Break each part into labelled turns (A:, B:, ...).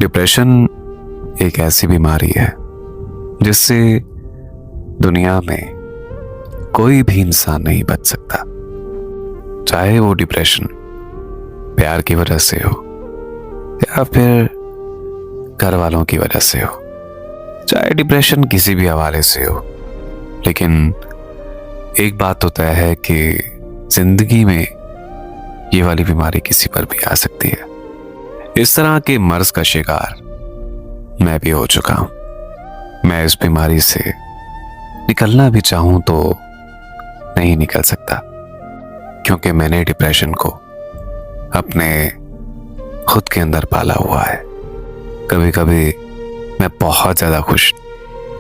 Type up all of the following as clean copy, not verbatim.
A: Depression एक ऐसी बीमारी है जिससे दुनिया में कोई भी इंसान नहीं बच सकता। चाहे वो डिप्रेशन प्यार की वजह से हो या फिर घर वालों की वजह से हो, चाहे डिप्रेशन किसी भी हवाले से हो, लेकिन एक बात तो तय है कि जिंदगी में ये वाली बीमारी किसी पर भी आ सकती है। इस तरह के मर्ज का शिकार मैं भी हो चुका हूं। मैं इस बीमारी से निकलना भी चाहूं तो नहीं निकल सकता, क्योंकि मैंने डिप्रेशन को अपने खुद के अंदर पाला हुआ है। कभी कभी मैं बहुत ज्यादा खुश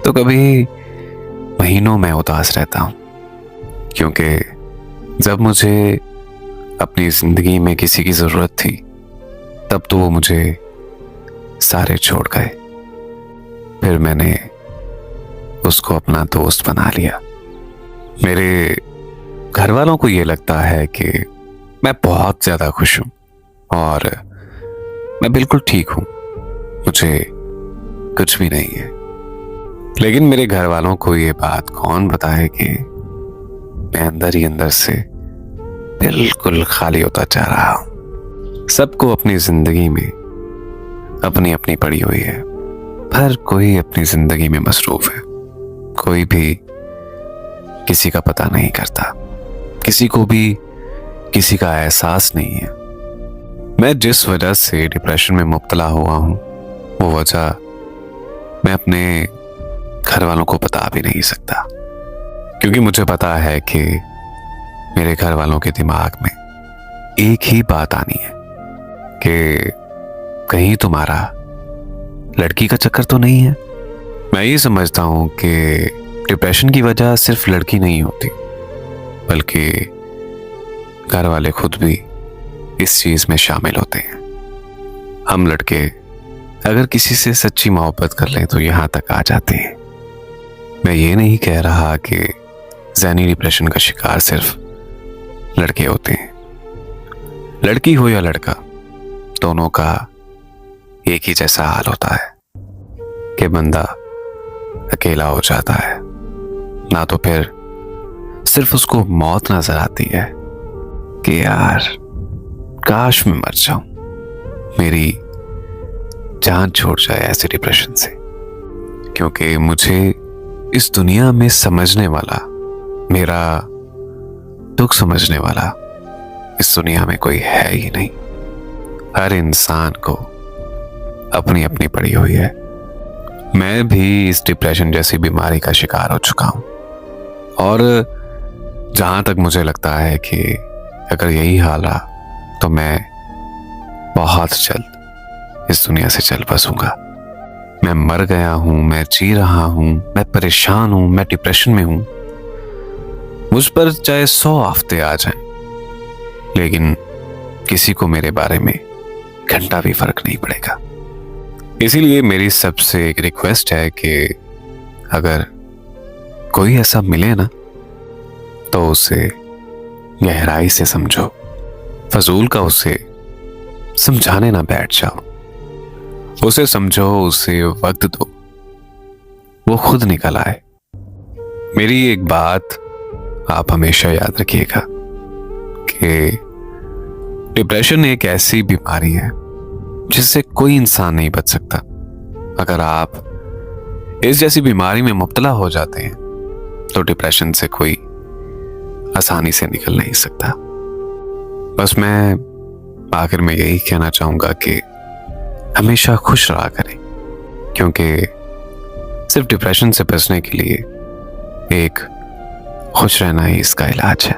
A: तो कभी महीनों में उदास रहता हूं, क्योंकि जब मुझे अपनी जिंदगी में किसी की जरूरत थी तब तो वो मुझे सारे छोड़ गए। फिर मैंने उसको अपना दोस्त बना लिया। मेरे घर वालों को ये लगता है कि मैं बहुत ज्यादा खुश हूं और मैं बिल्कुल ठीक हूं, मुझे कुछ भी नहीं है। लेकिन मेरे घर वालों को ये बात कौन बताए कि मैं अंदर ही अंदर से बिल्कुल खाली होता जा रहा हूं। सबको अपनी जिंदगी में अपनी अपनी पड़ी हुई है, हर कोई अपनी जिंदगी में मसरूफ है। कोई भी किसी का पता नहीं करता, किसी को भी किसी का एहसास नहीं है। मैं जिस वजह से डिप्रेशन में मुब्तला हुआ हूं, वो वजह मैं अपने घर वालों को बता भी नहीं सकता, क्योंकि मुझे पता है कि मेरे घर वालों के दिमाग में एक ही बात आनी है कि कहीं तुम्हारा लड़की का चक्कर तो नहीं है। मैं ये समझता हूं कि डिप्रेशन की वजह सिर्फ लड़की नहीं होती, बल्कि घर वाले खुद भी इस चीज में शामिल होते हैं। हम लड़के अगर किसी से सच्ची मोहब्बत कर लें तो यहां तक आ जाते हैं। मैं ये नहीं कह रहा कि ज़हनी डिप्रेशन का शिकार सिर्फ लड़के होते हैं। लड़की हो या लड़का, दोनों का एक ही जैसा हाल होता है कि बंदा अकेला हो जाता है, ना तो फिर सिर्फ उसको मौत नजर आती है कि यार काश मैं मर जाऊं, मेरी जान छोड़ जाए ऐसे डिप्रेशन से, क्योंकि मुझे इस दुनिया में समझने वाला, मेरा दुख समझने वाला इस दुनिया में कोई है ही नहीं। हर इंसान को अपनी अपनी पड़ी हुई है। मैं भी इस डिप्रेशन जैसी बीमारी का शिकार हो चुका हूं, और जहां तक मुझे लगता है कि अगर यही हाल रहा तो मैं बहुत जल्द इस दुनिया से चल बसूंगा। मैं मर गया हूं, मैं जी रहा हूं, मैं परेशान हूं, मैं डिप्रेशन में हूं। मुझ पर चाहे 100 आफतें आ जाएं, लेकिन किसी को मेरे बारे में घंटा भी फर्क नहीं पड़ेगा। इसीलिए मेरी सबसे एक रिक्वेस्ट है कि अगर कोई ऐसा मिले ना, तो उसे गहराई से समझो, फजूल का उसे समझाने ना बैठ जाओ। उसे समझो, उसे वक्त दो, वो खुद निकल आए। मेरी एक बात आप हमेशा याद रखिएगा कि डिप्रेशन एक ऐसी बीमारी है जिससे कोई इंसान नहीं बच सकता। अगर आप इस जैसी बीमारी में मुब्तला हो जाते हैं तो डिप्रेशन से कोई आसानी से निकल नहीं सकता। बस मैं आखिर में यही कहना चाहूंगा कि हमेशा खुश रहा करें, क्योंकि सिर्फ डिप्रेशन से बचने के लिए एक खुश रहना ही इसका इलाज है।